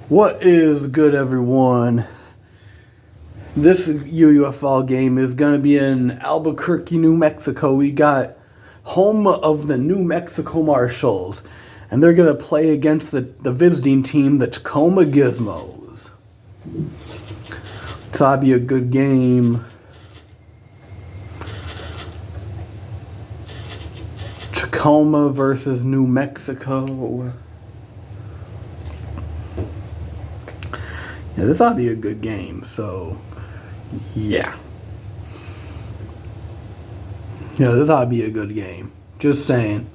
What is good, everyone? This UUFL game is going to be in Albuquerque, New Mexico. We got home of the New Mexico Marshals, and they're going to play against the visiting team, the Tacoma Gizmos. So that'll be a good game. Tacoma versus New Mexico. Yeah, this ought to be a good game, so yeah. Yeah, this ought to be a good game. Just saying.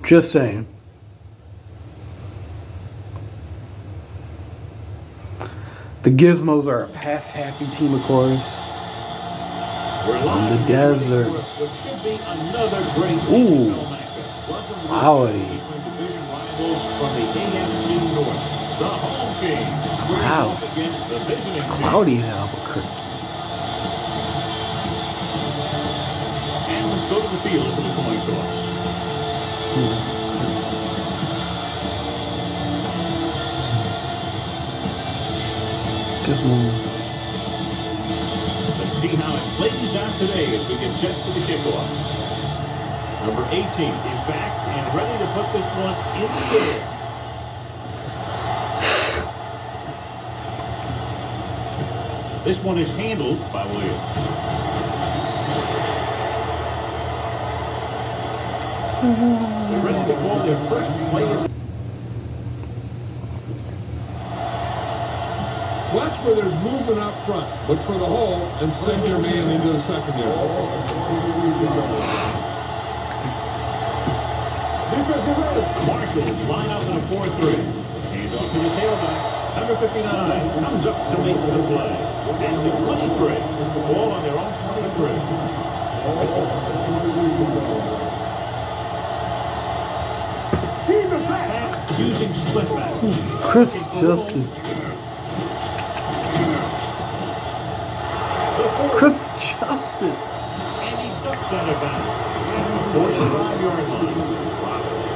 Just saying. The Gizmos are a pass-happy team, of course. In the desert. Ooh. Cloudy. Wow. Cloudy in Albuquerque. And let's go to the field for the coin toss. Good one. Let's see how it plays out today as we get set for the kickoff. Number 18 is back and ready to put this one in the air. This one is handled by Williams. They're ready to call their first play. Watch where there's movement up front. Look for the hole and send your man into the secondary. The Marshals line up in a 4-3. Hands off to the tailback. Number 59 comes up to make the play. And the 23. Ball on their own 23. Using split back. Chris Justice. Chris Justice. And he ducks out of bounds. At the 45-yard line.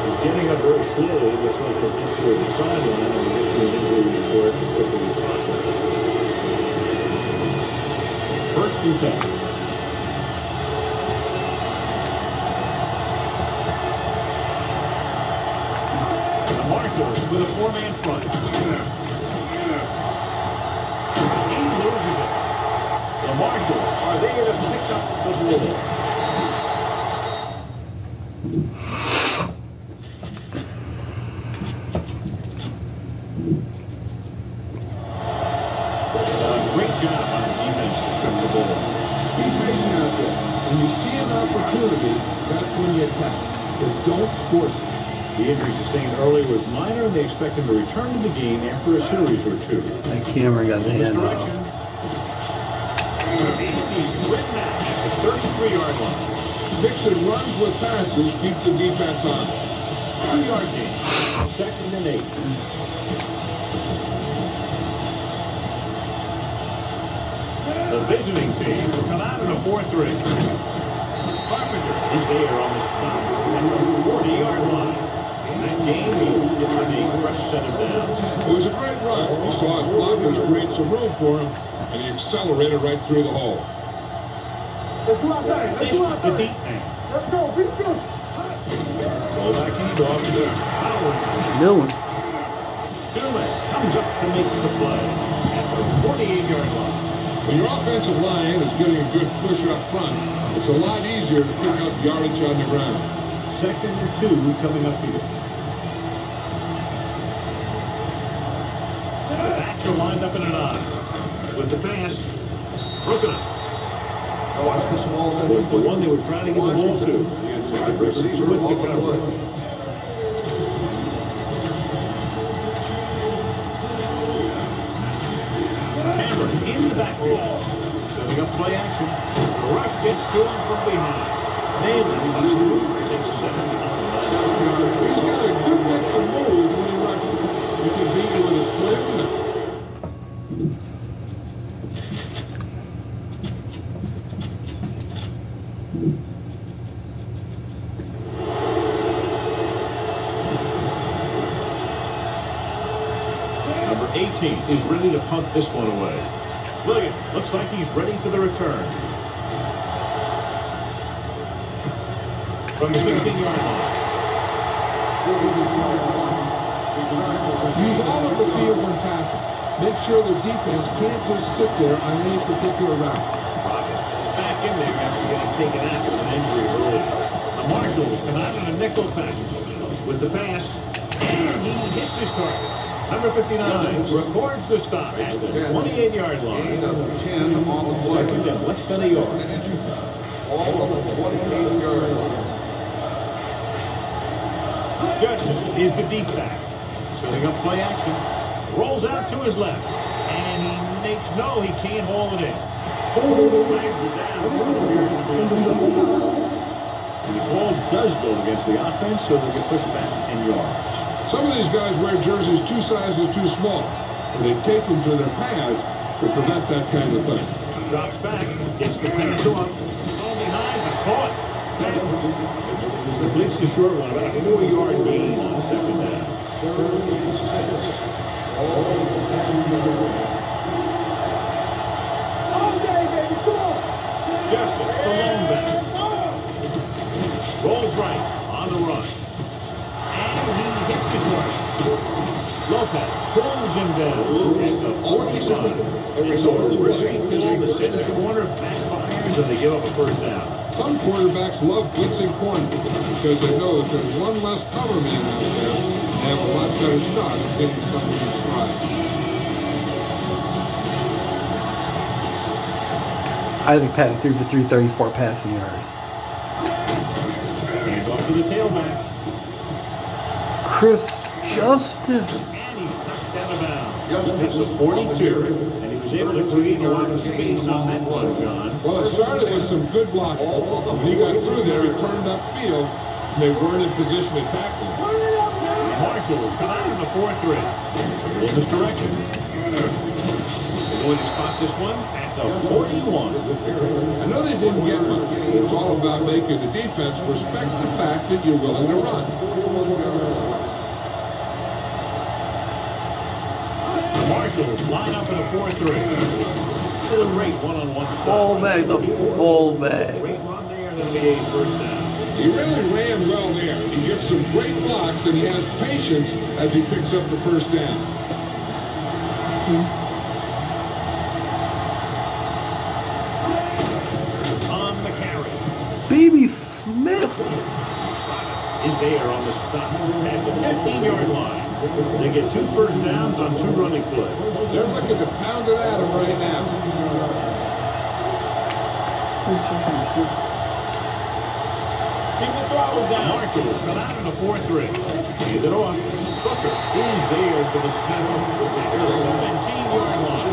He's getting up very slowly. It looks like he'll get to the sideline and get you an injury report as quickly as possible. First and 10. The Marshals with a 4-man front. He loses it. The Marshals are there to pick up the ball. Great job on the defense to strip the ball. Be patient out there. When you see an opportunity, that's when you attack. But don't force it. The injury sustained earlier was minor, and they expect him to return to the game after a series or two. That camera got the hand off. He's written out at the 33-yard line. Mixon runs with passes, keeps the defense on. 2-yard gain. Second and 8. The visiting team will come out in a 4-3. Carpenter is there on the stop at the 40-yard line. In that game, he gets a fresh set of downs. It was a great run. He saw his blockers create some room for him, and he accelerated right through the hole. This with the deep man. Let's go. Ball back handoff to Howard. Miller. Dumas comes up to make the play at the 48-yard line. When your offensive line is getting a good push up front, it's a lot easier to pick up yardage on the ground. Second and 2 coming up here. The backs are lined up in an eye. With the pass, broken up. Was the one they were trying to get the ball to. The receiver with the coverage. Hammer in the backfield. Setting up play action. The rush gets to him from behind. Nailing takes him down behind the line. He's got a good mix of moves when he rushes. He can beat you with a swing. Number 18 is ready to punt this one away. Williams looks like he's ready for the return. From the 16-yard line. Use all of the field when passing. Make sure the defense can't just sit there on any particular route. Rocket is back in there after getting taken out with an injury earlier. The Marshals come out in a nickel package with the pass, and he hits his target. Number 59 records the stop at the 28-yard line. 10 on the play. Second and less than a yard. All of the 28-yard line. Justice is the deep back. Setting up play action. Rolls out to his left. And he makes no, he can't haul it in. Flags are down. This one appears to be on the The ball does go against the offense, so they get pushed back 10 yards. Some of these guys wear jerseys 2 sizes too small, and they take them to their pads to prevent that kind of thing. Drops back, gets the pass off. All behind, but caught. Completes the short one, about a 4-yard gain on second down. 36. Justice, the lone back. Rolls right, on the run. And he hits his mark. Lopez pulls him down at the 45. It's over the receipt ball to sit in the corner, backfires, and they give up a first down. Some quarterbacks love blitzing corners because they know that there's one less cover man out there and they have a lot better shot at getting something in stride. Isaac Patton threw for 334 passing yards. And off to the tailback. Chris Justice. And he knocked out of bounds. At the 42. And he was able to create a lot of space on that one, John. Well, it started with some good blocking. When he got through there, he turned upfield, and they weren't in position to tackle him. The Marshals come out in the 4-3. In this direction. They're going to spot this one at the 41. I know they didn't get much. It's all about making the defense respect the fact that you're willing to run. The Marshals line up in a 4-3. To the great one-on-one stop. Fullback, the fullback. Great run there, and then a first down. He really ran well there. He gets some great blocks, and he has patience as he picks up the first down. On the carry. Baby Smith. Is there on the stop at the 15-yard line. They get 2 first downs on 2 running plays. They're looking to pound it at him right now. Keep the throttle down. Marshals come out in a 4-3. Hand it off. Booker is there for the tackle at the 17-yard line.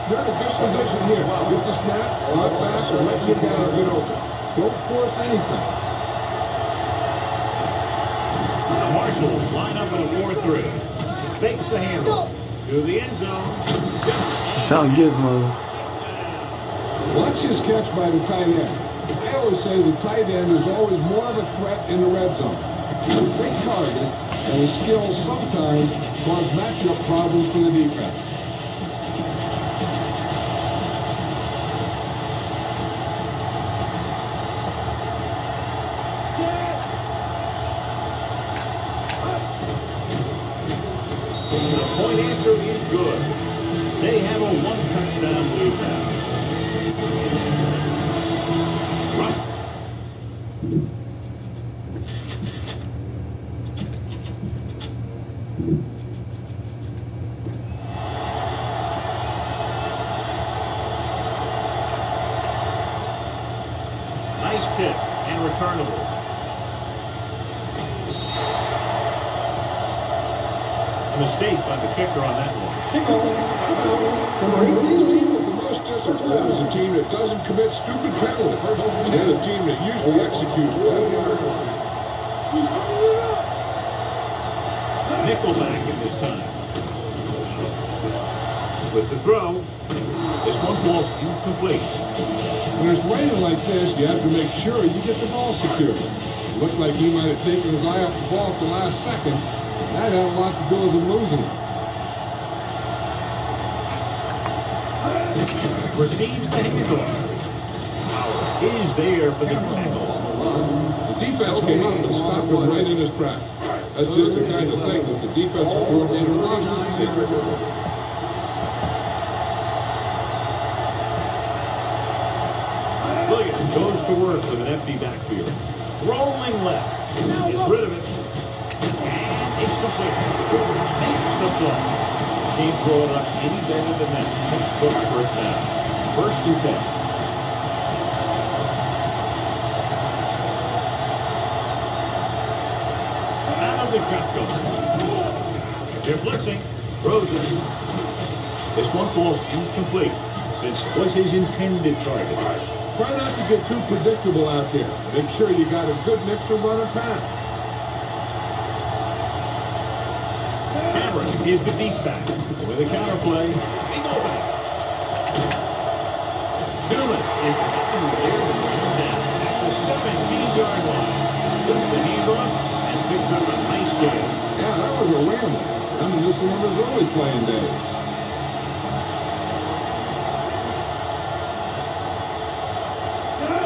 They're in a good position here. Get the snap, look back, and let your guy get over. Don't force anything. The Marshals line up in a 4-3. Fakes the handle to the end zone. Sound Gizmos. Watch his catch by the tight end. I always say the tight end is always more of a threat in the red zone. He's a big target, and his skills sometimes cause matchup problems for the defense. The point after is good. They have a 1-touchdown lead now. Russ. Nice kick and returnable. A mistake by the kicker on that one. Number 18 team with the most discipline is a team that doesn't commit stupid penalties. And a team that usually executes well. Nickelback in this time. With the throw, this one falls incomplete. When it's raining like this, you have to make sure you get the ball secured. It looked like he might have taken his eye off the ball at the last second. That had a lot to do with him losing it. Receives the handoff. Power is there for the tackle. The defense came up and stopped him right in his track. That's just the kind of thing that the defensive coordinator loves to see. Williams goes to work with an empty backfield. Rolling left. Gets rid of it. And it's complete. Rivers makes the play. Can't draw it up any better than that. Textbook first down. 1st and 10. Out of the shotgun. They're blitzing. Throws it. This one falls incomplete. This was his intended target. Try not to get too predictable out there. Make sure you got a good mix of run and pass. Cameron is the deep back. With a counterplay, they go back. Dumas is the guy who was there to bring him down at the 17-yard line. Took the handoff and picks up a nice gain. Yeah, that was a ramble. Reminiscent of his early playing days.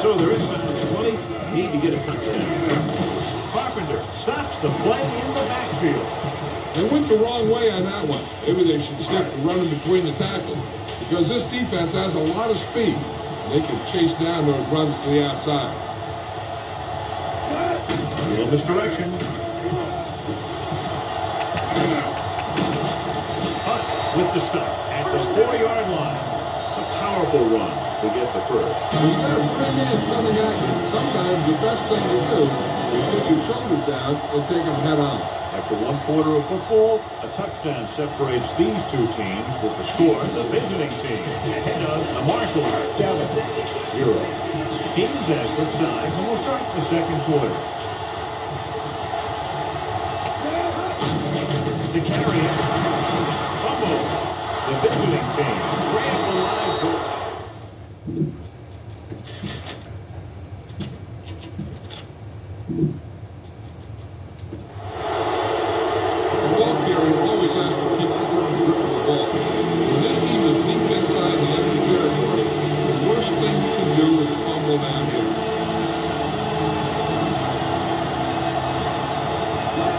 So there is some 20. Need to get a touchdown. Carpenter stops the play in the backfield. They went the wrong way on that one. Maybe they should stick to running between the tackles. Because this defense has a lot of speed. They can chase down those runs to the outside. Little misdirection. Hunt with the stop at the 4-yard line. A powerful run to get the first. You got a free man coming at you. Sometimes the best thing to do is put your shoulders down and take them head on. After 1 quarter of football, a touchdown separates these two teams with the score. The visiting team ahead of the Marshals 7-0. Teams as for sides, and we'll start the second quarter. The carry, fumble. The visiting team ran the live goal. Always has to keep throwing the ball. When this team is deep inside the enemy territory, the worst thing you can do is fumble down here.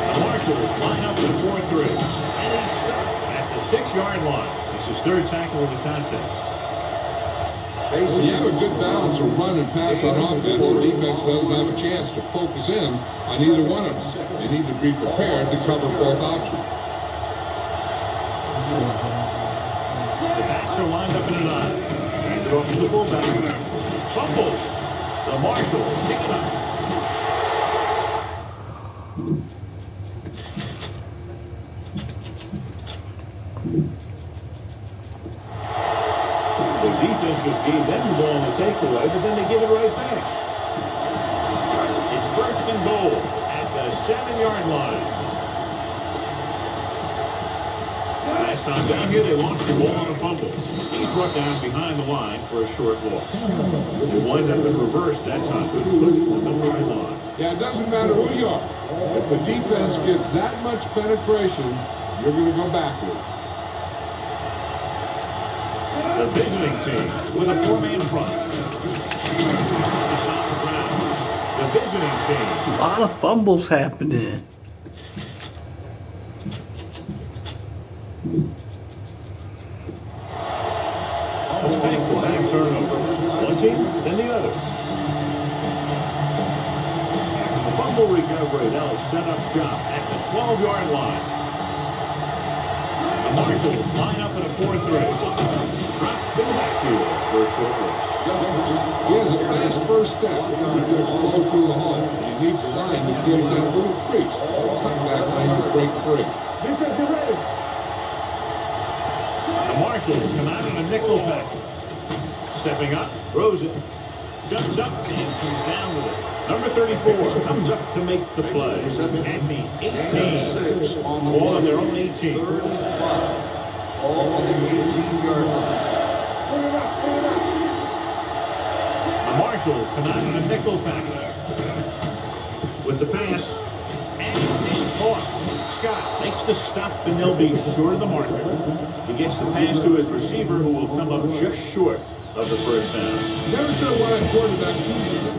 The Marshals line up in 4-3. And he's stuck at the 6-yard line. It's his 3rd tackle of the contest. When you have a good balance of run and pass on offense, the defense doesn't have a chance to focus in on either one of them. They need to be prepared to cover both options. The backs are lined up in a line. Hand it off to the fullback. Fumble. The Marshals pick it up. The defense just gave them the ball on the takeaway, but then they give it right back. It's 1st and goal at the 7-yard line. Last time down here, they launched the ball on a fumble. He's brought down behind the line for a short loss. They wind up in reverse that time. Good push to the middle of the line. Yeah, it doesn't matter who you are. If the defense gets that much penetration, you're going to go backwards. The visiting team with a 4-man front. It's on the ground. The visiting team. A lot of fumbles happening. It's back-to-back turnovers. One team, then the other. The fumble recovery. They'll set up shop at the 12-yard line. The Marshals line up in a 4-3. Drop the backfield for a short loss. He has a fast first step. He gets slow through the hole. He needs a line to get him that little crease. Cut that line to break free. Defense, get ready. The Marshals come out in a nickel package. Stepping up, throws it, jumps up, and comes down with it. Number 34 comes up to make the play at the 18. Ball on their own 18. All on the 18-yard line. The Marshals come out in a nickel package with the pass, and it's caught. Scott makes the stop, and they'll be short of the marker. He gets the pass to his receiver, who will come up just short of the first down. Never sure why a quarterback uses it.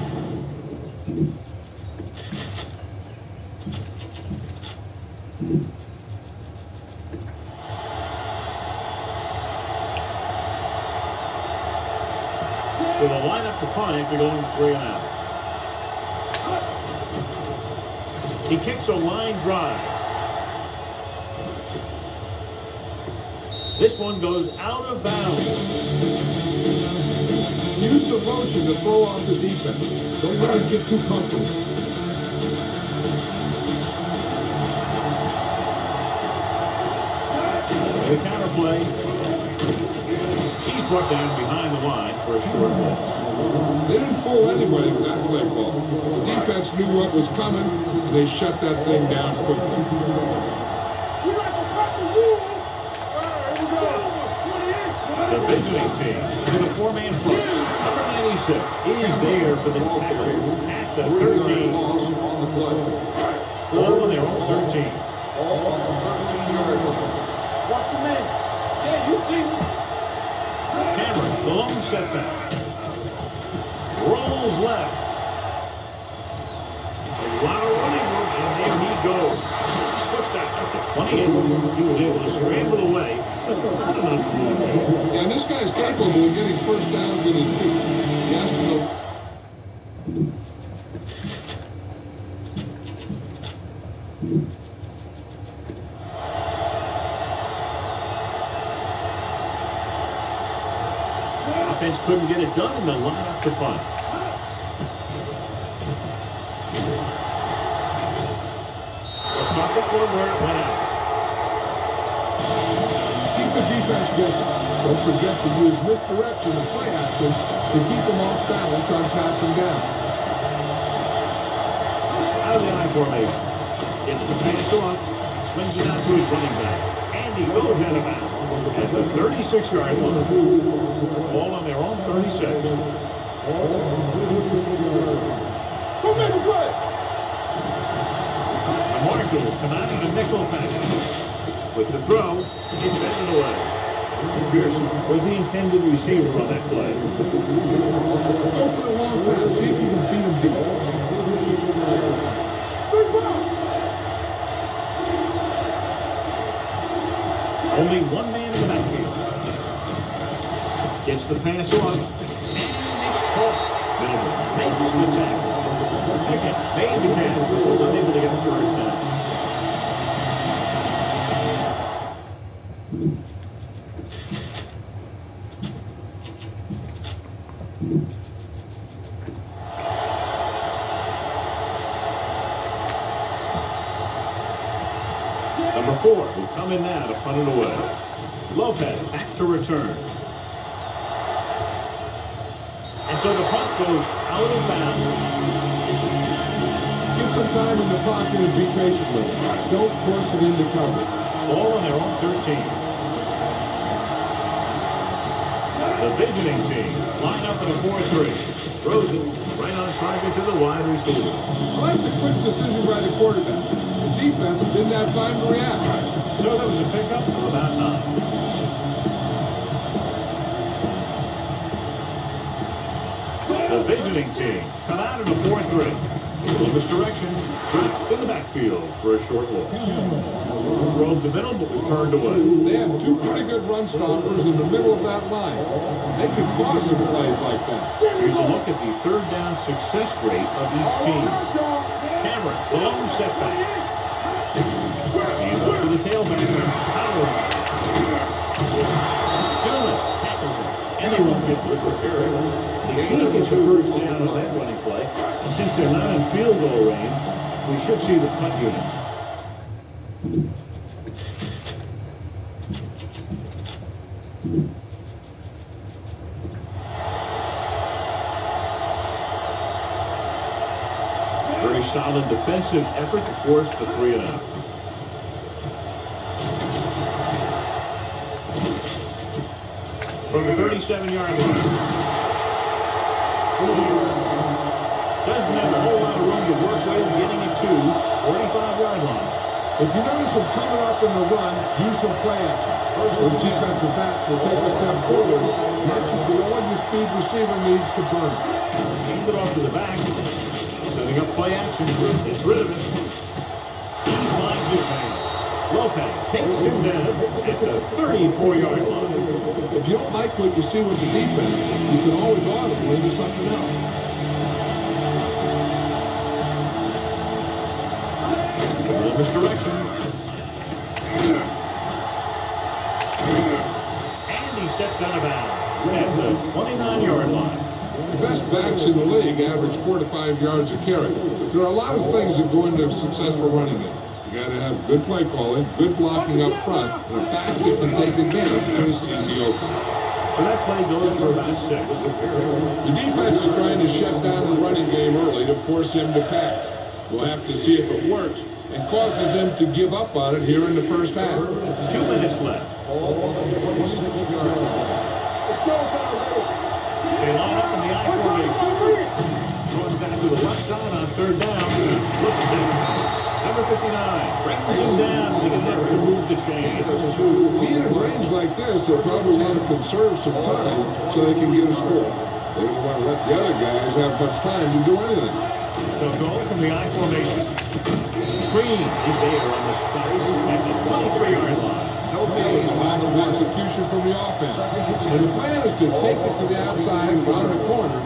So they'll line up the punt after going 3 and out. He kicks a line drive. This one goes out of bounds. Use some motion to throw off the defense. Don't let him get too comfortable. The counter play. He's brought down behind the line for a short loss. They didn't fool anybody with that play call. The defense knew what was coming, and they shut that thing down quickly. The visiting team to the 4-man front. Number 96 is there for the tackle at the 13. All on their own 13. All on the 13-yard line. Watch your man. Yeah, you see him. Cameron, the lone setback. Rolls left. A lot of running room, and there he goes. Pushed out at the 28. He was able to scramble away, but not enough to move change. Yeah, and this guy's capable of getting first downs with his feet. He has to know. Offense couldn't get it done, and they'll line up to punt. Let's start this one where it went out. Keep the defense busy. Don't forget to use misdirection and play action to keep them off balance on passing down. Out of the I formation. Gets the pass off. Swings it out to his running back. And he goes out of bounds at the 36-yard line. All on their own 36. Who made the play? The Marshals come out in a nickel package. With the throw, it's batted away. McPherson was the intended receiver on that play. Go for the long pass. See if you can beat him deep. Good ball. Only one man in the backfield. Gets the pass off. And it's caught. Middleman makes the tackle. Pickett made the catch, but was unable to get the first down. Number 4 will come in now to punt it away. Lopez back to return. And so the punt goes out of bounds. Get some time in the pocket and be patient with it. Don't force it into coverage. All on their own 13. The visiting team line up in a 4-3. Rosen right on target to the wide receiver. I like the quick decision by the quarterback. The defense didn't have time to react. So that was a pickup of about 9. The visiting team come out in a 4-3. In this direction, dropped in the backfield for a short loss. Drove the middle, but was turned away. They have two pretty good run stoppers in the middle of that line. They could cause some plays like that. Here's a look at the third down success rate of each team. Cameron, the lone setback. Hands up to the tailback. Gizmos tackles him, and they won't get good for Eric. They can't get the first down on that running play, and since they're not in field goal range, we should see the punt unit. Very solid defensive effort to force the 3 and out. From the 37-yard line. Doesn't have a whole lot of room to work with, getting it to 45-yard line. If you notice him coming up in the run, use some play action. First, the defensive back will take a step forward. Next, you go all your speed receiver needs to burn. Hand it off to the back. Setting up play action. It's rid of it. He finds his man. Lopez takes him down at the 34-yard line. If you don't like what you see with the defense, you can always audible into something else. Misdirection. And he steps out of bounds at the 29-yard line. The best backs in the league average 4 to 5 yards a carry. But there are a lot of things that go into a successful running game. You got to have good play calling, good blocking up front, and a back that can take advantage when he sees the open. So that play goes for about 6. The defense is trying to shut down the running game early to force him to pass. We'll have to see if it works and causes him to give up on it here in the first half. 2 minutes left. They line up in the I formation. Throws down to the left side on 3rd down. Look at that. Number 59 brings him down. They can have to move the chain. Being in range like this, they'll probably want to conserve some time so they can get a score. They don't want to let the other guys have much time to do anything. They'll go from the I formation. Green is there on the stops at the 23-yard line. Okay, a lack of execution from the offense. And the plan is to take it to the outside and around the corner.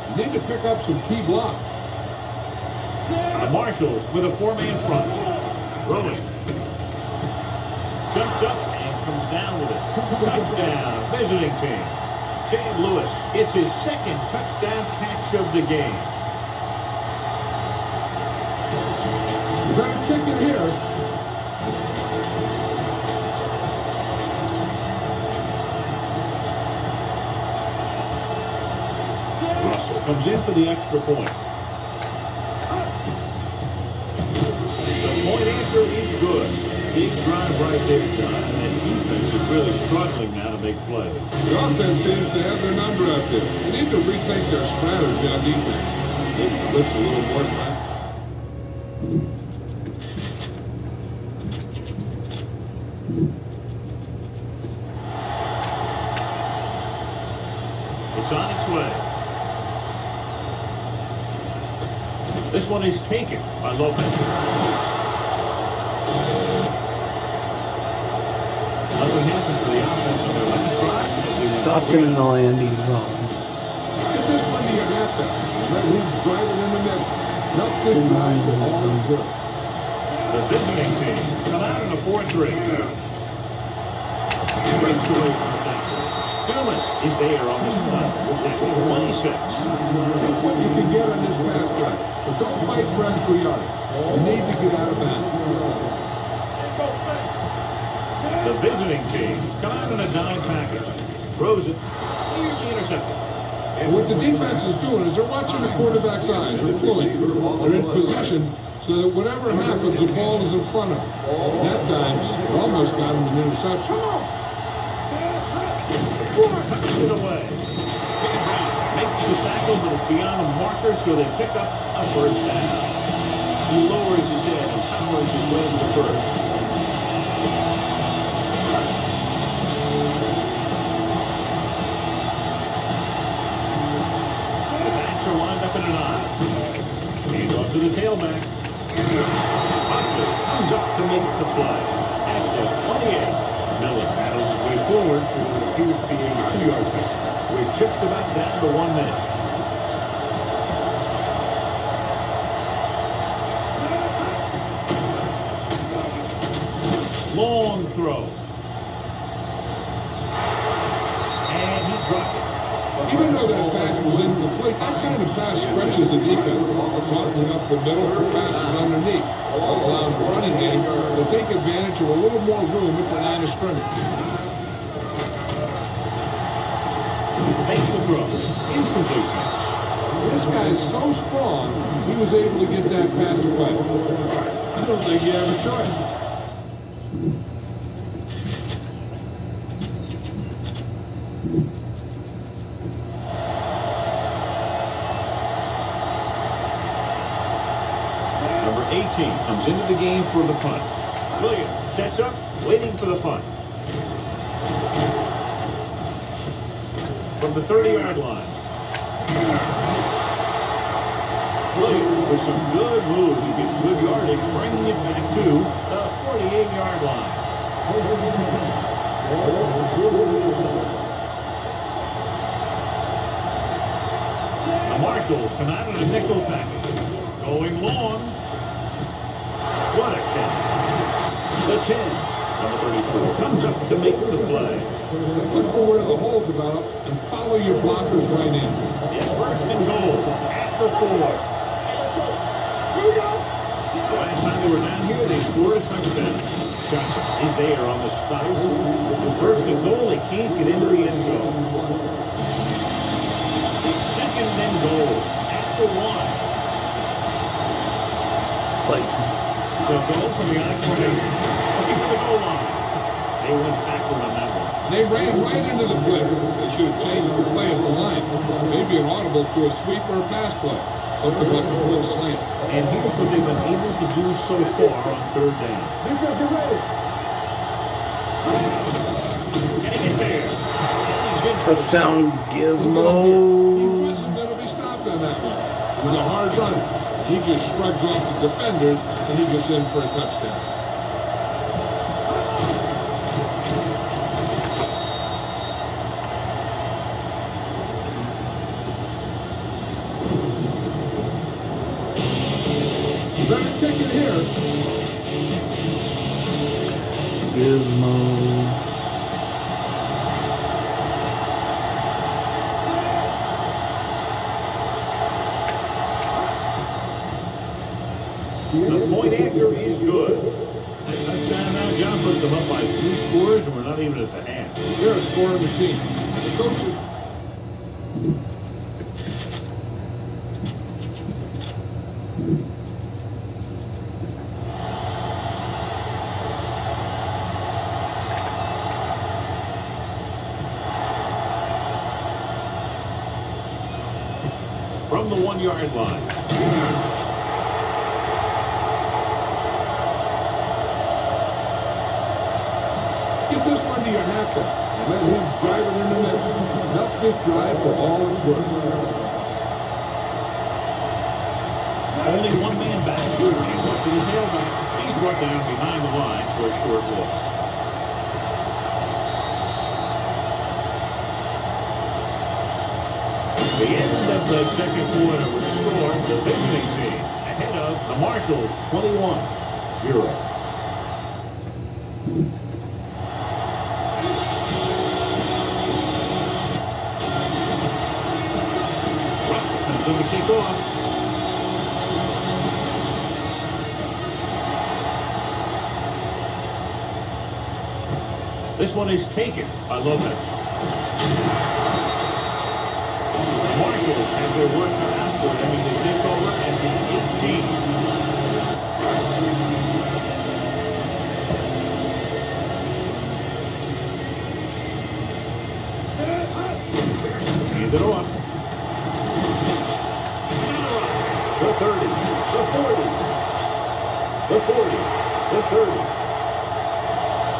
You need to pick up some key blocks. The Marshals with a 4-man front. Rolling. Jumps up and comes down with it. Touchdown, visiting team. Chad Lewis gets his 2nd touchdown catch of the game. You better kick it here. Russell comes in for the extra point. The point after is good. Big drive right there, John. And defense is really struggling now to make plays. The offense seems to have their number out there. They need to rethink their strategy on defense. Maybe blitz a little more time. It's on its way. This one is taken by Lopez. Nothing happened for the offense on their last drive. Stopped him in the landing zone. Get this one to your half there. Let him drive it in the middle. Not this time, but all is good. The visiting team come out in a 4-3. Breaks away from the tackle. Gizmos is there on the side at 26. Take what you can get on this pass drive, but don't fight for extra yards. You need to get out of bounds. The visiting team come out in a dime package. Throws it. Nearly intercepted. And what the defense is doing is they're watching the quarterback's eyes. They're pulling. They're in position so that whatever happens, the ball is in front of them. That time, it almost got him an interception. Tucks it away. Makes the tackle, but it's beyond a marker, so they pick up a first down. He lowers his head and powers his way to the first. The backs are lined up in an eye. Hand off to the tailback. Buckley comes up to make the play. At the 28. Miller battles his way forward through what appears to be a 2-yard pass. We're just about down to 1 minute. Long throw. And he dropped it. Even though that pass was incomplete, that kind of pass stretches the defense, softening up the middle for passes underneath. Allows the running game to take advantage of a little more room at the line of scrimmage. Makes the throw. Incomplete pass. This guy is so strong, he was able to get that pass away. I don't think he had a choice. Number 18 comes into the game for the punt. Williams sets up, waiting for the punt. From the 30-yard line. Williams with some good moves. He gets good yardage, bringing it back to the 48-yard line. The Marshals come out in a nickel package. Going long. What a catch. The 10. Number 34 comes up to make the play. Look for where the hole develops and follow your blockers right in. It's first and goal at the 4. The last time they were down here, they scored a touchdown. Johnson is there on the stop. The first and goal, they can't get into the end zone. It's second and goal at the 1. They'll go from the line formation. Looking for the goal line. They went backward on that one. They ran right into the blitz. They should have changed the play at the line. Maybe an audible to a sweep or a pass play. Something like a full slant. And here's what they've been able to do so far on third down. Defense, get ready. Getting it there. And he's in. Touchdown, He Gizmo. wasn't going to be stopped on that one. It was a hard run. He just shrugs off the defenders, and he gets in for a touchdown. You better kick it here. Gizmo. The point after is good. That touchdown now, John puts them up by 2 scores, and we're not even at the half. They're a scoring machine. The coaches. From the 1-yard line. Get this one to your halfback and let him drive it in the middle. Help this drive for all it's worth. Only one man back. He's up to the tailback. He's brought down behind the line for a short loss. The end of the second quarter with the score, the visiting team ahead of the Marshals 21-0. Russell comes in to kick off. This one is taken by Lopez. Marshals have their work cut out for them as they take over at the 18. Hand it off. The 30, the 40, the 40, the 30,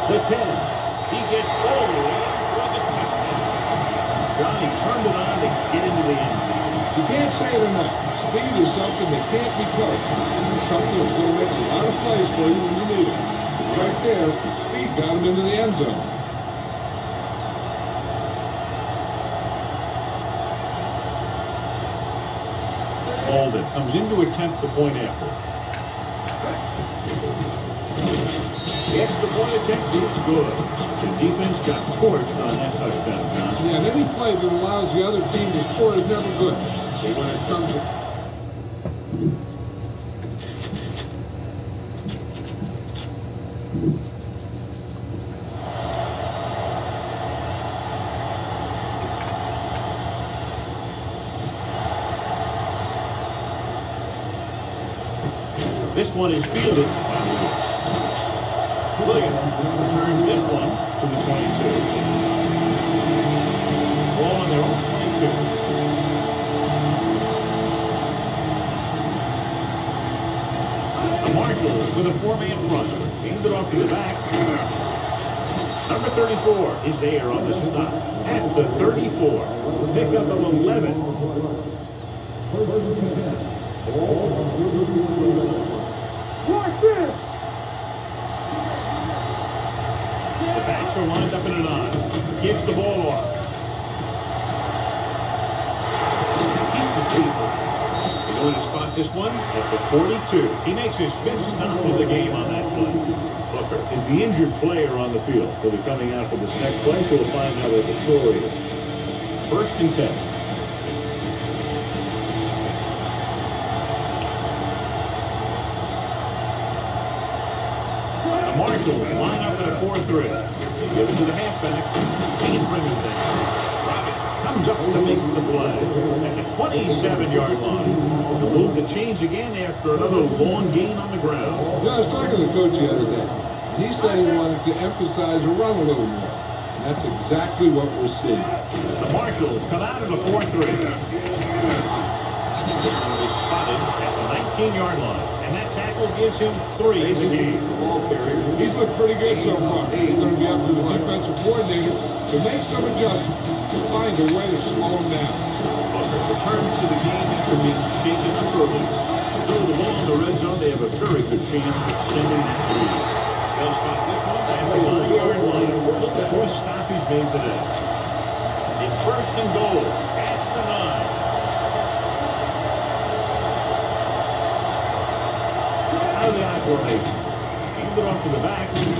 the 10. He gets all the way for the touchdown. Johnny turned it on to get into the end zone. You can't say it enough. Speed is something that can't be coached. It's something that's going to make a lot of plays for you when you need it. Right there, speed got him into the end zone. Alden comes in to attempt the point after. The extra point attempt is good. The defense got torched on that touchdown, John. Yeah, and any play that allows the other team to score is never good. But when it comes to... This one is fielded by Williams. Williams returns this one to the 22. Ball on their own 22. The Marshals with a 4-man front. Handed off to Number 34 is there on the stop at the 34. Pickup of 11. The backs are lined up in an I. Gives the ball off. Keeps his feet. He's going to spot this one at the 42. He makes his 5th stop of the game on that play. Booker is the injured player on the field. He'll be coming out for this next play, so we'll find out what the story is. 1st and 10. The Marshals line up in a 4-3. Give it to the halfback. Can't bring him down. Rocket comes up to make the play at the 27-yard line. The move to change again after another long gain on the ground. Yeah, I was talking to the coach the other day. He said he wanted to emphasize the run a little more. And that's exactly what we're seeing. The Marshals come out of a 4-3. This one is spotted at the 19-yard line. And that tackle gives him 3 in the game. He's looked pretty good so far. He's going to be up to the defensive coordinator to make some adjustments to find a way to slow him down. Booker returns to the game after being shaken up early. So the ball in the red zone, they have a very good chance of extending that lead. They'll stop this one at the 9-yard line. First, the first stop he's made today. It's 1st and goal at the 9. Out of the I formation. Hand it off to the back. And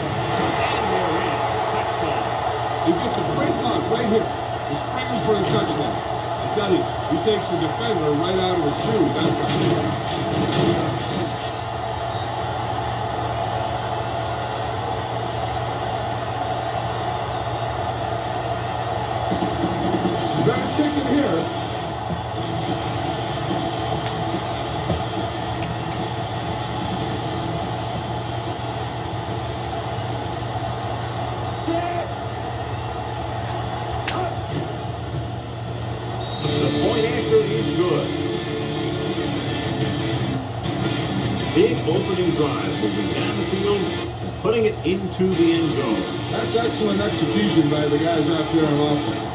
they're in. Touchdown. He gets a great block right here. He's springing for a touchdown. I tell you, he takes the defender right out of his shoes. Better kick it here. Big opening drive, moving down the field and putting it into the end zone. That's excellent execution by the guys out there on offense.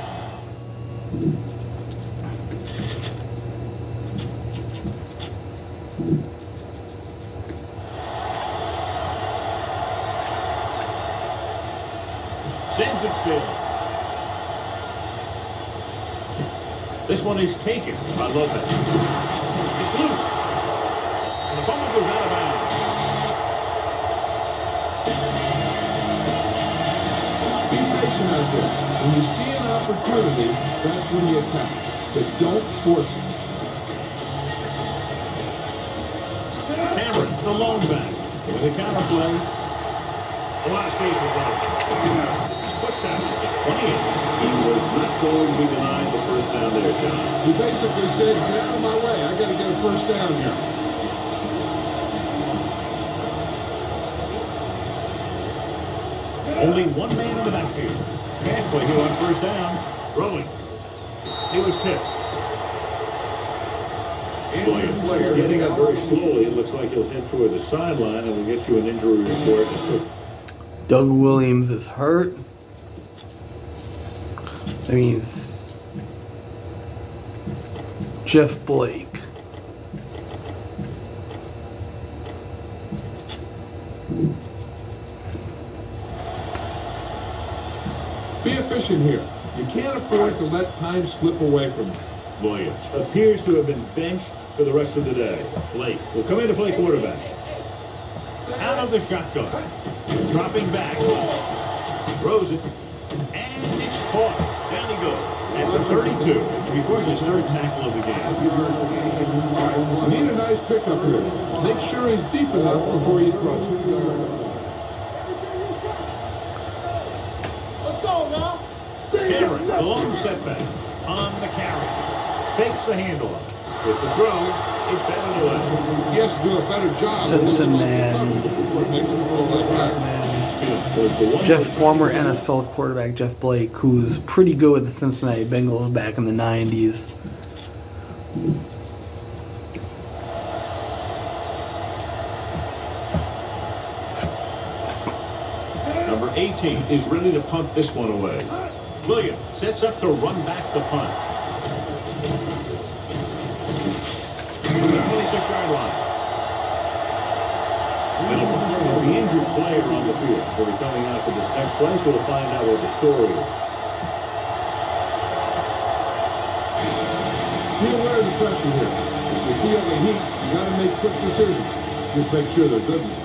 Sends it sailing. This one is taken. I love that. It's loose. And the fumble goes out of bounds. Be patient out there. When you see an opportunity, that's when you attack. But don't force it. Cameron, the lone back. With a counter play. A lot of space in front of him. He's pushed out at the 28. He was not going to be denied the first down there, John. He basically said, get out of my way. I got to get a first down here. Only one man in the backfield. Pass play here on first down. Throwing. He was tipped. Williams is getting up very slowly. It looks like he'll head toward the sideline, and we'll get you an injury report. Doug Williams is hurt. That means Jeff Blake. Be efficient here. You can't afford to let time slip away from you. Williams appears to have been benched for the rest of the day. Blake will come in to play quarterback. Out of the shotgun. Dropping back. Throws it. And it's caught. Down he goes. At the 32. Records his third tackle of the game. Need a nice pickup here. Make sure he's deep enough before he throws it. Let's go now. Cameron, a long setback on the carry. Takes the handle. With the throw, it's batted away. He has to do a better job. Cincinnati. Before it makes a throw like that. Former NFL quarterback Jeff Blake, who's pretty good with the Cincinnati Bengals back in the 90s. Number 18 team is ready to punt this one away. Williams sets up to run back the punt. From the 26-yard line. Middleton is the injured player on the field. He'll be coming out for this next play, so we'll find out what the story is. Be aware of the pressure here. If you feel the heat, you got to make quick decisions. Just make sure they're good ones.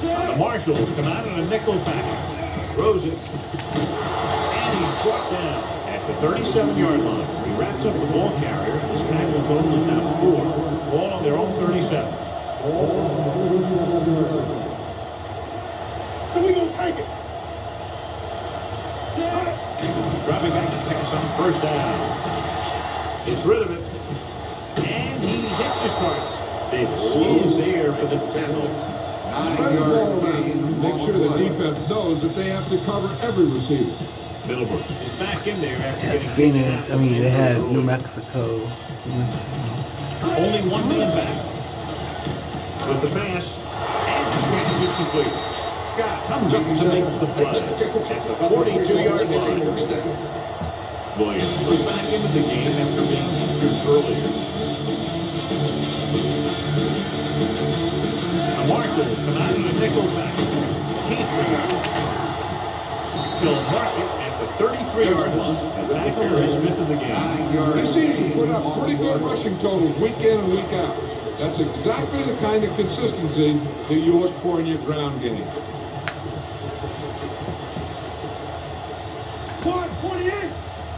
The Marshals come out in a nickel package. Throws it. And he's brought down at the 37-yard line. He wraps up the ball carrier. His tackle total is now 4. Ball on their own 37. So we gonna take it. Dropping back to pass on first down. Gets rid of it. And he hits his target. Davis is there for the tackle. 9-yard gain. Make sure the defense knows that they have to cover every receiver. Middlebrooks is back in there after Had getting Phoenix, I mean, they had New Mexico. only one man back. With the pass. And this pass is complete. Scott comes up to make the play at the 42-yard line. Williams was back into the game after being injured earlier. The Marshals come out in a nickel back. He'll mark it at the 33-yard line. The tackle is his 5th of the game. He seems to put up pretty good rushing totals week in and week out. That's exactly the kind of consistency that you look for in your ground game.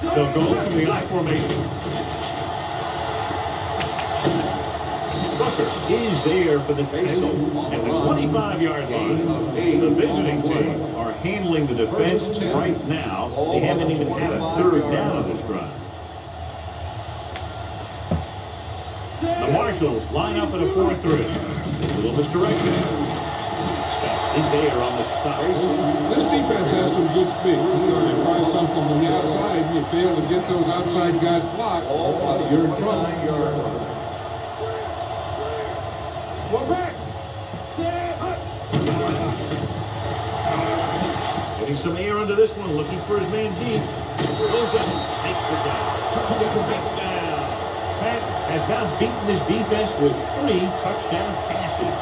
They'll go from the I formation. Booker is there for the tackle at the 25-yard line. The visiting team are handling the defense right now. They haven't even had a third down on this drive. The Marshals line up at a 4-3. A little misdirection. Spence is there on the stop. This defense has some good speed. They try something on the outside, and you fail to get those outside guys blocked, you're in trouble. Go back. Getting some air under this one, looking for his man deep. Goes up, takes the down. Touchdown. Pat has now beaten his defense with 3 touchdown passes.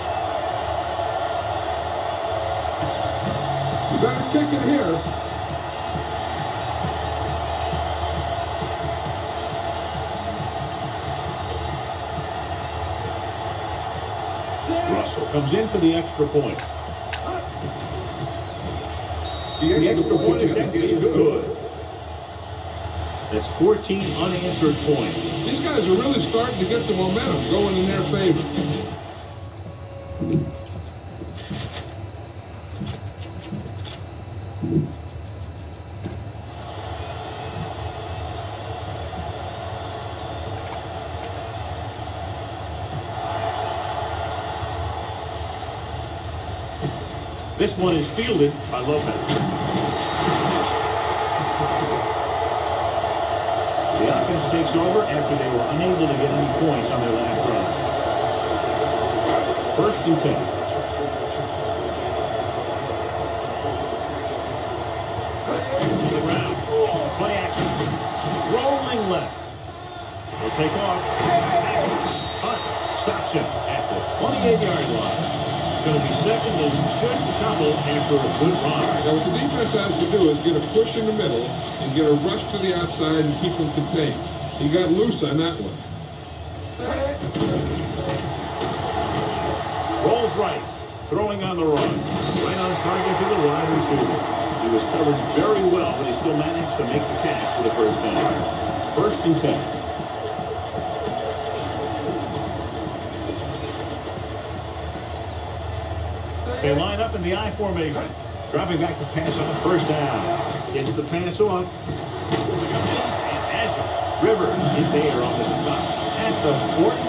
You better kick it here. Russell comes in for the extra point. The extra point attempt is good. That's 14 unanswered points. These guys are really starting to get the momentum going in their favor. This one is fielded by Lopez. The offense takes over after they were unable to get any points on their last drive. 1st and 10. To the ground. Play action. Rolling left. He'll take off. Hunt stops him at the 28-yard line. Going to be second and just a couple after a good run. Now what the defense has to do is get a push in the middle and get a rush to the outside and keep them contained. He got loose on that one. Rolls right, throwing on the run. Right on target to the wide receiver. He was covered very well, but he still managed to make the catch for the first down. 1st and 10. They line up in the I formation. Dropping back to pass on first down. Gets the pass off. And as Rivers is there on the stop at the 49.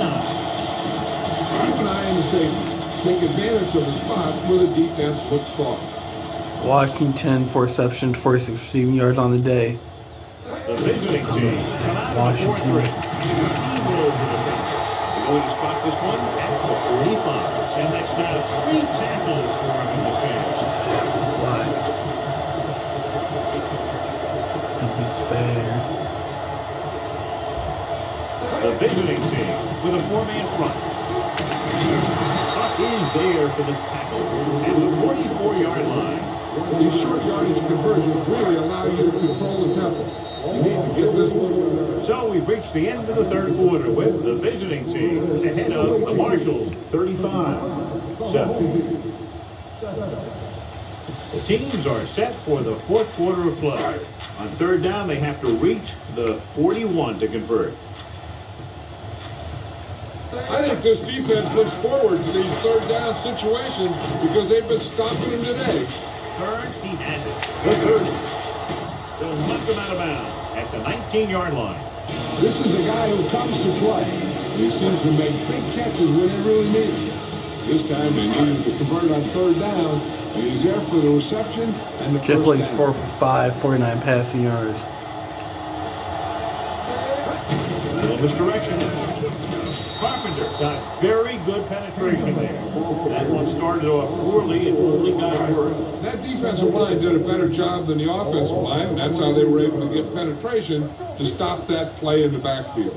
Keep an eye on the safety. Take advantage of the spots where the defense looks soft. Washington, 4 receptions, 46 receiving yards on the day. The visiting team come out of the 4-3. Steamrolls with the Going to spot this one at the 45. And that's now 3 tackles for him in this game. Why? Don't be fair. The visiting team with a 4-man front. Puck is there for the tackle at the 44-yard line. These short yardage conversions really allow you to control the tempo. You need to get this one. So we've reached the end of the third quarter with the visiting team ahead of the Marshals 35-7. The teams are set for the fourth quarter of play. On third down, they have to reach the 41 to convert. I think this defense looks forward to these third down situations because they've been stopping them today. Turns, he has it. The 30. They'll knock him out of bounds at the 19-yard line. This is a guy who comes to play. He seems to make big catches when they really need him. This time they needed to convert on third down. And he's there for the reception and the Jet first plays down. 4 for 5, 49 passing yards. Little misdirection. Carpenter got very good penetration there. That one started off poorly and only got worse. That defensive line did a better job than the offensive line. That's how they were able to get penetration to stop that play in the backfield.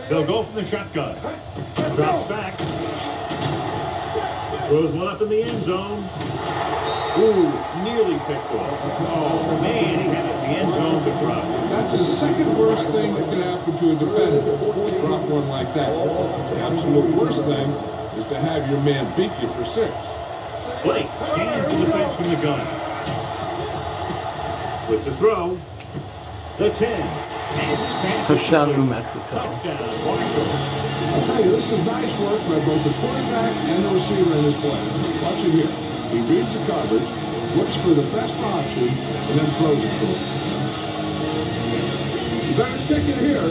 They'll go from the shotgun. Drops back. Throws one up in the end zone. Ooh, nearly picked off. Oh, man, he had it in the end zone to drop. That's the second worst thing that can happen to a defender, drop one like that. The absolute worst thing is to have your man beat you for 6. Blake scans the defense from the gun. With the throw, the 10. And his pass. Touchdown, New Mexico. Touchdown, Marshals. I'll tell you, this is nice work by both the quarterback and the receiver in this play. Watch it here. He reads the coverage, looks for the best option, and then throws it to him. You better kick it here.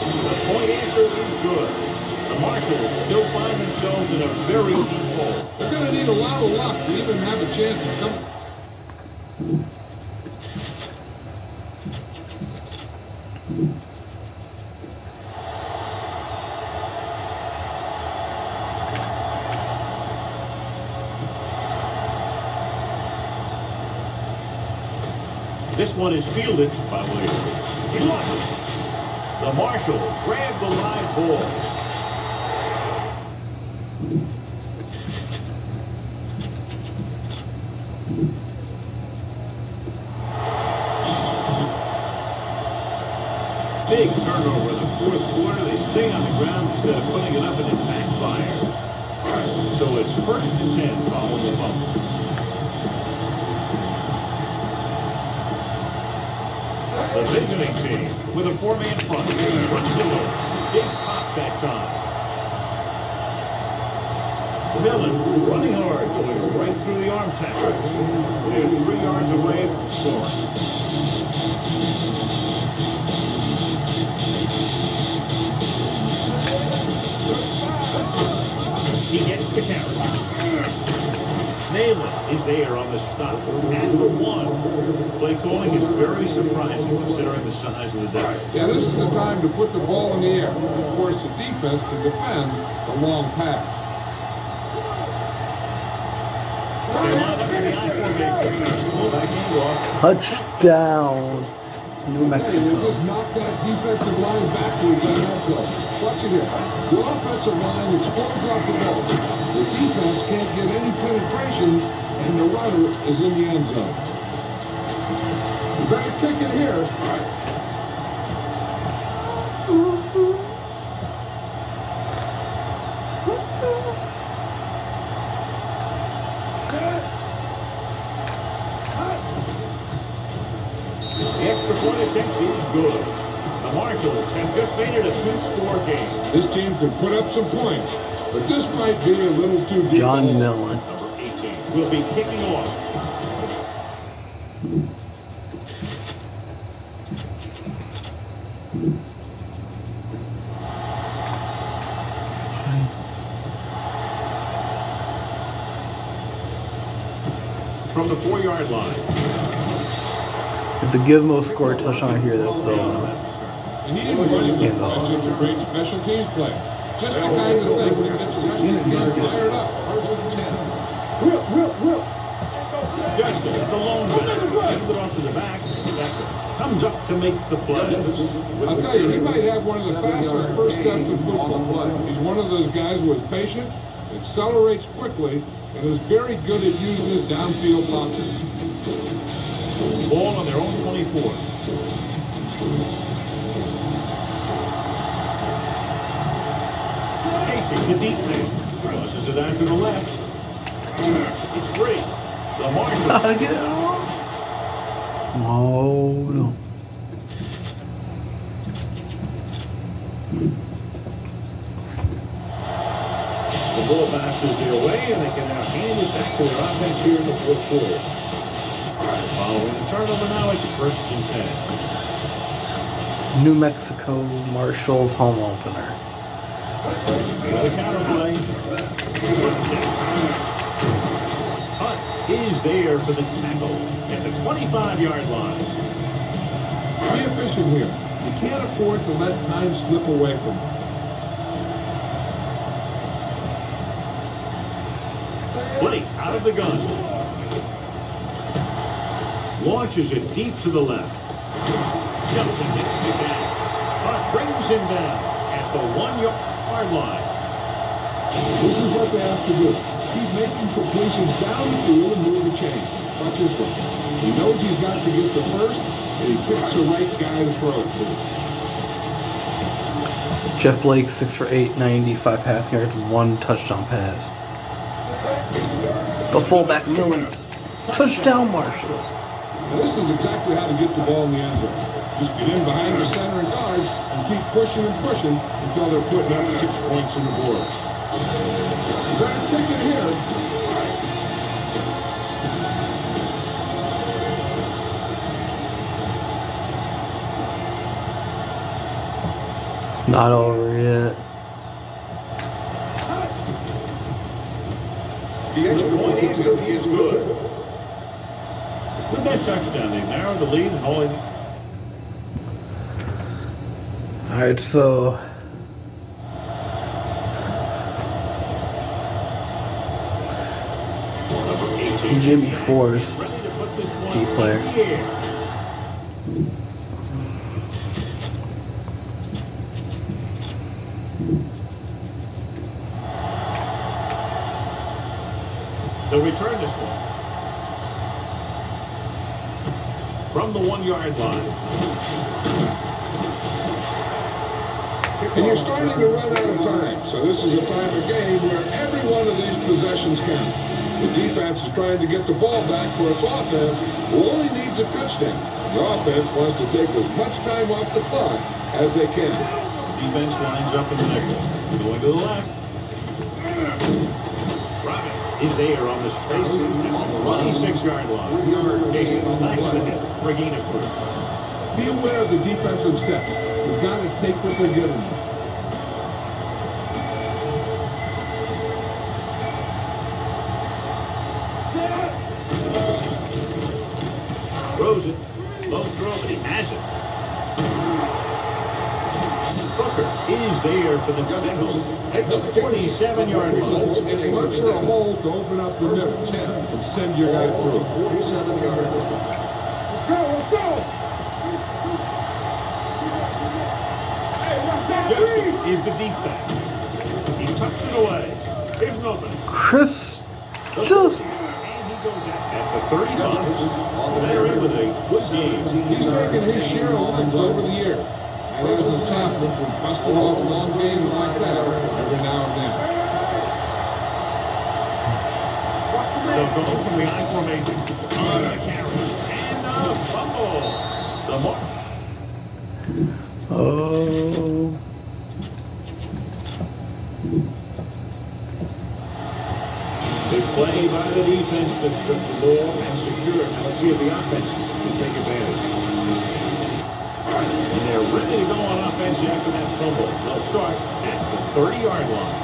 The point after is good. The Marshals still find themselves in a very deep hole. They're going to need a lot of luck to even have a chance of coming. This one is fielded by Williams. He lost it. The Marshals grab the live ball. Big turnover in the fourth quarter. They stay on the ground instead of putting it up, and it backfires. So it's 1st and 10 following the fumble. The visiting team with a 4-man front. Runs away. Big pop that time. Millen running hard, going right through the arm tackles. They're 3 yards away from scoring. He gets the carry. Nayland is there on the stop at the 1. Play calling is very surprising considering the size of the dice. Yeah, this is the time to put the ball in the air and force the defense to defend the long pass. They line up in the I formation. Pull back handoff. Touchdown, New You Mexico. just knock that defensive line backwards on that play. Watch it here. The offensive line explodes off the ball. The defense can't get any penetration, and the runner is in the end zone. You better kick it here. The extra point attempt is good. The Marshals have just made it a 2-score game. This team can put up some points, but this might be a little too deep. John Millen. Number 18 will be kicking off. the 4-yard line. If the Gizmos score a touchdown here, that's so. And he didn't run anything. That's just a great special teams play. Just the kind of thing that gets the guys fired up. First and 10. Will. Justin, the lone back, sends it off to the back. Becker comes up to make the play. I'll tell you, he might have one of the fastest first steps in football play. He's one of those guys who is patient, accelerates quickly, and is very good at using his downfield blocking. Ball on their own 24. Casey, the deep man, crosses it out to the left. It's free. The Marshals. Gotta get it off. Oh no. The ball bounces their way, and they can now hand it back to their offense here in the fourth quarter. Following the turnover, now it's 1st and 10. New Mexico Marshals home opener. The counter play. Hunt is there for the tackle at the 25-yard line. Be efficient here. You can't afford to let time slip away from you. Blake out of the gun. Launches it deep to the left. Jumps and gets the down. Hunt brings him down at the 1-yard line. This is what they have to do. Keep making completions down the field and move the chain. Watch this one. He knows he's got to get the first, and he picks the right guy to throw it to. Jeff Blake, 6 for 8, 95 passing yards, 1 touchdown pass. The fullback Miller. Touchdown Marshall. Now this is exactly how to get the ball in the end zone. Just get in behind the center and guards and keep pushing and pushing until they're putting up 6 points on the board. You better take it here. It's not over yet. The extra point attempt is good. With that touchdown, they've narrowed the lead and only. Alright, so Number 18, Jimmy Forrest, ready to put this one key player. in the air. They'll return this one. From the 1-yard line. And you're starting to run out of time. So this is a time of game where every one of these possessions count. The defense is trying to get the ball back for its offense, who only needs a touchdown. The offense wants to take as much time off the clock as they can. Defense lines up in the nickel. Going to the left. Robin is there on the space at the 26-yard line. Jason slashes ahead for a gain of 3. Be aware of the defensive steps. You've got to take what they're giving you. Throws it. Low throw, but he has it. Booker is there for the tackle at the 47-yard line. Look for a hole to open up the middle and send your guy through. 47-yard line. Let's go. Joseph is the deep back. He tucks it away. Here's an opening. Chris just And he goes out at the 35. They're in with a good game. He's taken his share of lines over the year. And doesn't stop him from busting off long games like that every now and then. They'll go from the I formation on the carry. And a fumble. The mark. oh. Big play by the defense to strip the ball and secure it. Now let's see if the offense can take advantage. And they're ready to go on offense after that fumble. They'll start at the 30-yard line.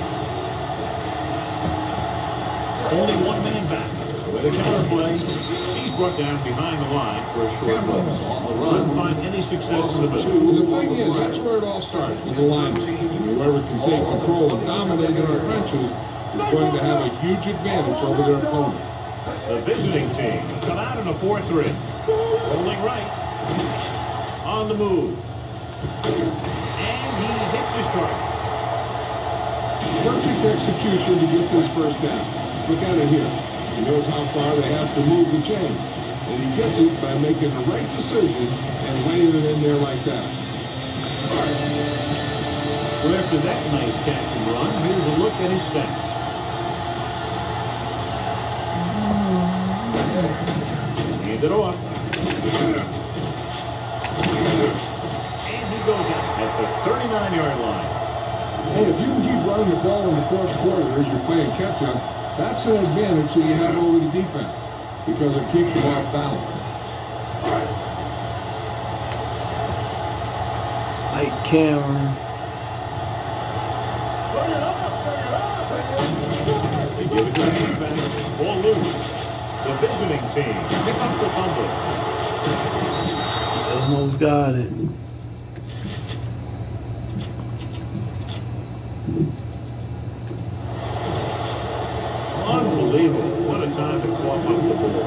Only one man back. With a counter play, he's brought down behind the line for a short loss. Couldn't find any success in the middle. The thing is, that's where it all starts, with the linemen. Whoever can take control and dominate in our trenches is going to have a huge advantage over their opponent. The visiting team come out in a 4-3. Rolling right. On the move. And he hits his target. Perfect execution to get this first down. Look at it here. He knows how far they have to move the chain. And he gets it by making the right decision and laying it in there like that. So after that nice catch and run, here's a look at his stats. Hand it off. And he goes out at the 39-yard line. Hey, if you can keep running the ball in the fourth quarter, you're playing catch-up, that's an advantage that you have over the defense because it keeps you off balance. Mike Cameron. They give it to him back. Ball loose. The visiting team pick up the fumble. Gizmos got it. Unbelievable. What a time to cough up the ball.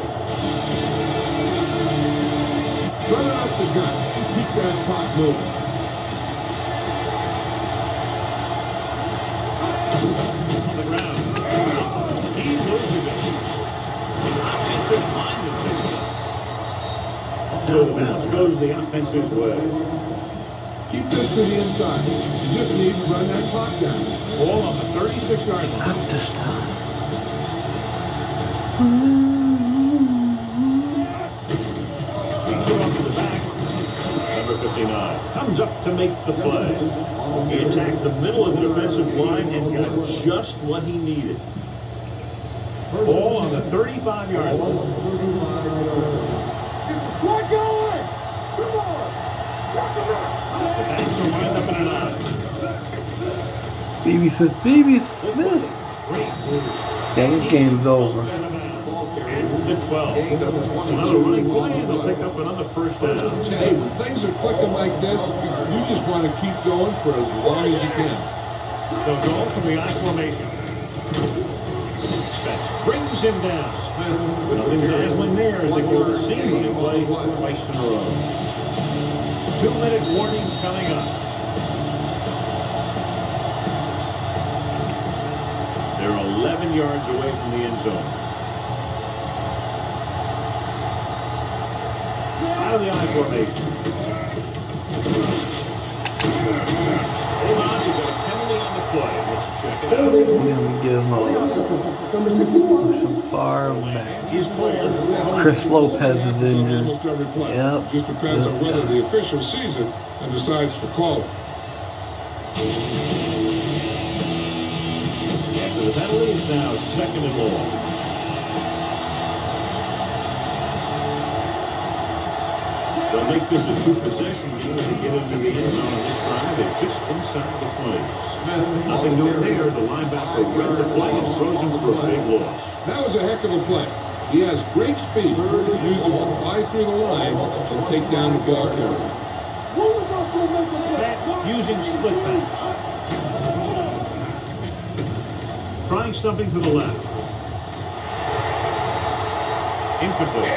Run it up the gut and keep that clock moving. On the ground. He loses it. The offensive lineman picks it up. So the bounce goes the offensive way. Keep this to the inside. You just need to run that clock down. Ball on the 36-yard line. Not this time. Takes it off to the back. Number 59 comes up to make the play. He attacked the middle of the defensive line and got just what he needed. Ball on the 35-yard line. Flag going! Come on! Walk him out! The backs are lined up in an eye. BB Smith. Great move. Yeah, this game's over. And the 12. It's another running play, and they'll pick up another first down. Hey, when things are clicking like this, you just want to keep going for as long as you can. They'll go from the I formation. Spence brings him down. Nothing dazzling there as they call the same running play twice in a row. 2-minute warning coming up. They're 11 yards away from the end zone. Out of the I formation. Hold on, we've got a penalty on the play. Let's check it out. Then we give him Number 61. some far back. He's cleared. Chris Lopez is injured. Almost every play. Yep. Just depends on whether the official sees it and decides to call it. After the penalty, it's now 2nd and long. They'll make this a 2-possession game as they get into the end zone on this drive. They're just inside the 20s. Nothing doing there as the linebacker read the play and throws him for a big loss. That was a heck of a play. He has great speed. Use him to fly through the line and take down the ball carrier. Back using split backs. Trying something to the left. Incomplete.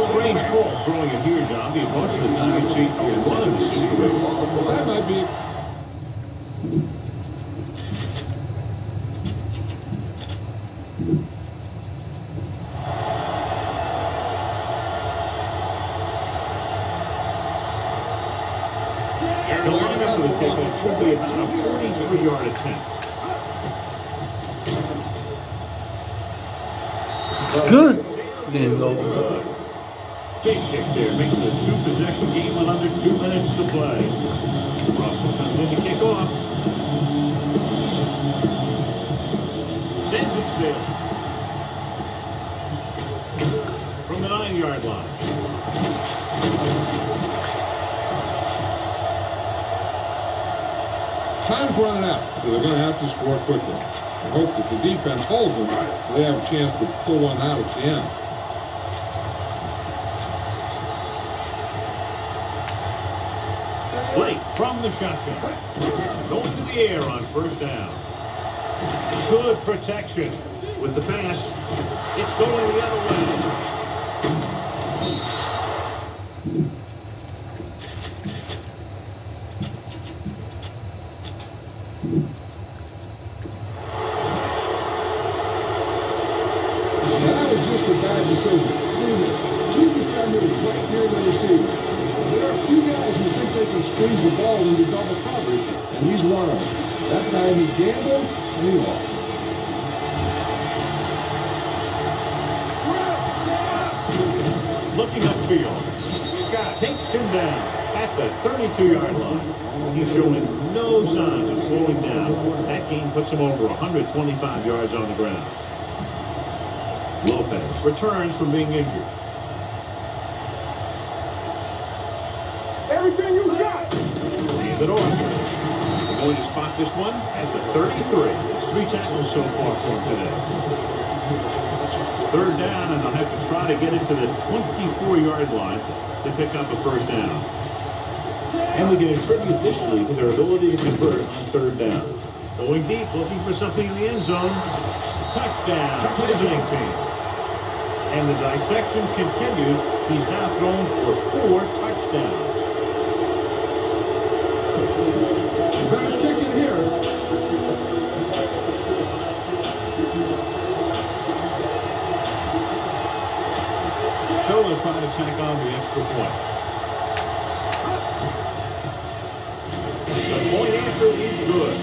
Strange call throwing it here, John, because most of the time you'd see one of the situation. Well, that might be. The lineup for the kickoff should be about a 43-yard attempt. It's good. Game's over. Big kick there makes it a 2-possession game with under 2 minutes to play. Russell comes in to kick off. Sends it sail. From the 9-yard line. Time's running out, so they're going to have to score quickly. I hope that the defense holds them so they have a chance to pull one out at the end. Blake from the shotgun. Going to the air on first down. Good protection with the pass. It's going the other way. That was just a bad decision. Two defenders right near the receiver. There are a few guys who think they can squeeze the ball into double coverage, and he's one of them. That time he gambled, and he lost. Looking upfield. Scott takes him down at the 32-yard line. He's showing no signs of slowing down. That game puts him over 125 yards on the ground. Lopez returns from being injured. Everything you got. Hand it off. We're going to spot this one at the 33. It's 3 tackles so far for him today. Third down, and they'll have to try to get it to the 24-yard line to pick up a first down. And we can attribute this lead to their ability to convert on third down. Going deep, looking for something in the end zone. Touchdown, visiting team. And the dissection continues. He's now thrown for 4 touchdowns. Better kick it here. So they'll try to tack on the extra point. The point after is good.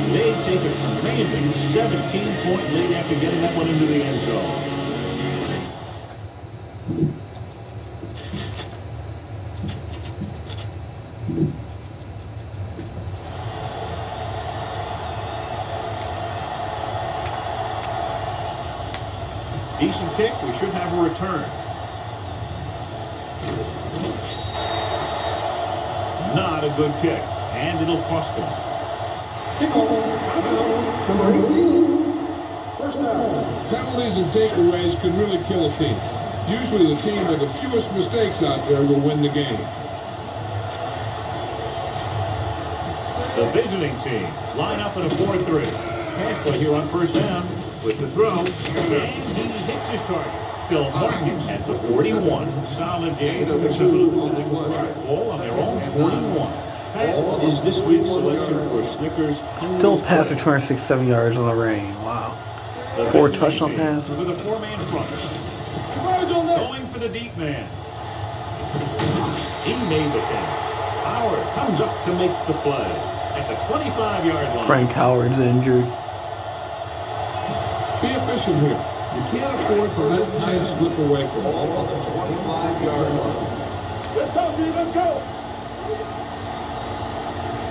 They take a commanding 17-point lead after getting that one into the end zone. Decent kick. We should have a return. Not a good kick, and it'll cost them. Number 18. First down. Penalties and takeaways can really kill a team. Usually the team with the fewest mistakes out there will win the game. The visiting team line up in a 4-3. Pass play here on first down with the throw, and he hits his target. They'll mark him at the 41. Solid game. Ball on their own 41. That is this week's selection for Snickers. Still passing 267 yards on the rain. Wow. 4 touchdown passes. With a 4-man front. Going for the deep man. He made the catch. Howard comes up to make the play at the 25-yard line. Frank Howard's injured. Be efficient here. You can't afford to let the chance slip away from you. Ball on the 25-yard line. Let's go, dude. Let's go.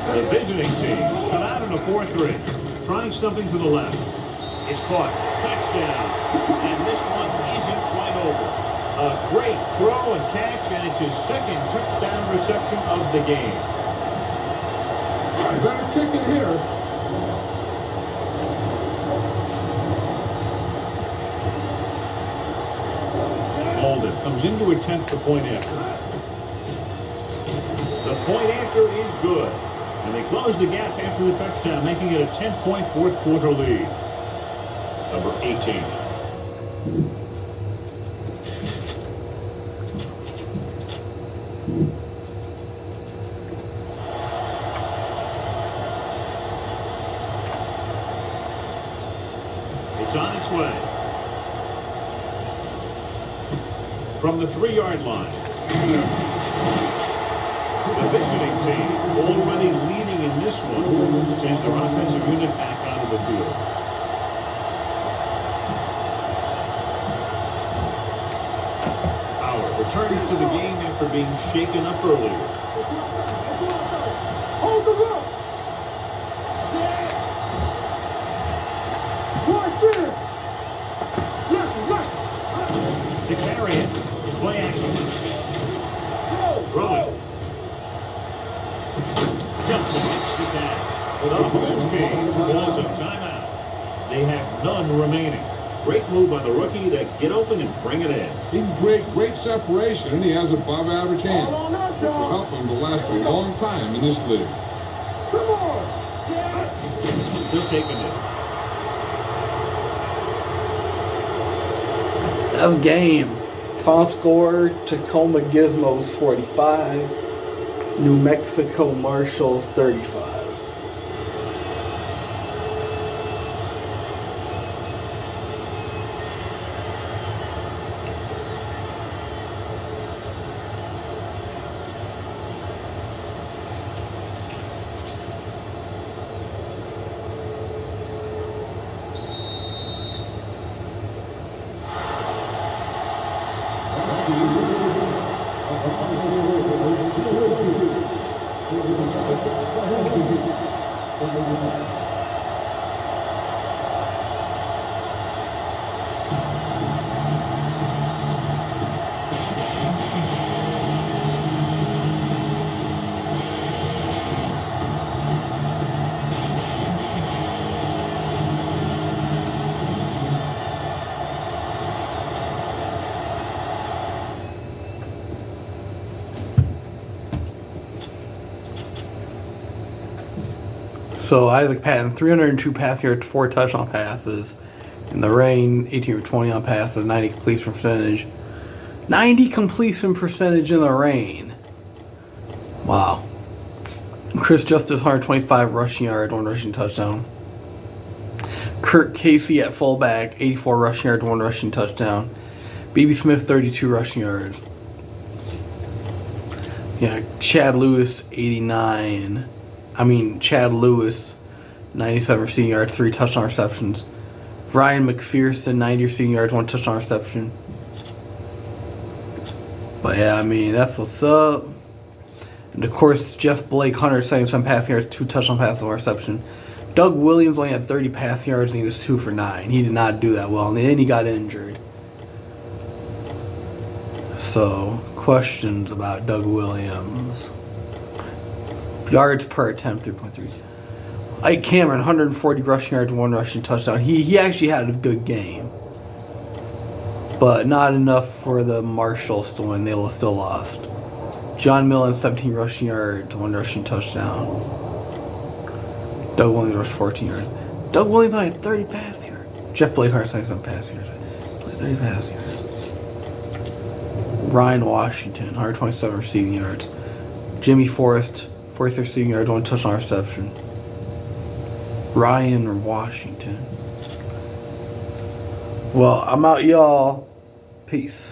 The visiting team come out in a 4-3. Trying something to the left. It's caught. Touchdown. And this one isn't quite over. A great throw and catch, and it's his second touchdown reception of the game. You better kick it here. Holden comes in to attempt the point after. The point after is good. And they close the gap after the touchdown, making it a 10-point fourth quarter lead. Number 18. It's on its way. From the 3-yard line. The visiting team already leading in this one sends their offensive unit back onto the field. Howard returns to the game after being shaken up earlier. Hold the rope. To carry it. Play action. Throwing. Jumps and makes the catch. With almost 7 remaining. Great move by the rookie to get open and bring it in. He can create great separation, and he has above average hands, which will help him to last a long time in this league. Come on. He'll take it in. That's game. Final score, Tacoma Gizmos 45, New Mexico Marshals 35. So Isaac Patton, 302 pass yards, 4 touchdown passes. In the rain, 18 for 20 on passes, 90 completion percentage. 90 completion percentage in the rain. Wow. Chris Justice, 125 rushing yards, 1 rushing touchdown. Kirk Casey at fullback, 84 rushing yards, 1 rushing touchdown. B.B. Smith, 32 rushing yards. Yeah, Chad Lewis, 97 receiving yards, 3 touchdown receptions. Ryan McPherson, 90 receiving yards, 1 touchdown reception. But yeah, that's what's up. And of course, Jeff Blake, 177 passing yards, 2 touchdown passes, 1 reception. Doug Williams only had 30 passing yards and he was 2 for 9. He did not do that well, and then he got injured. So, questions about Doug Williams. Yards per attempt, 3.3. Ike Cameron, 140 rushing yards, 1 rushing touchdown. He actually had a good game. But not enough for the Marshals to win. They still lost. John Millen, 17 rushing yards, 1 rushing touchdown. Doug Williams rushed 14 yards. Doug Williams only had 30 pass yards. Jeff Blake, 177 pass yards. 30 pass yards. Ryan Washington, 127 receiving yards. Jimmy Forrest, 43 receiving yards, 1 touchdown reception. Ryan Washington. Well, I'm out, y'all. Peace.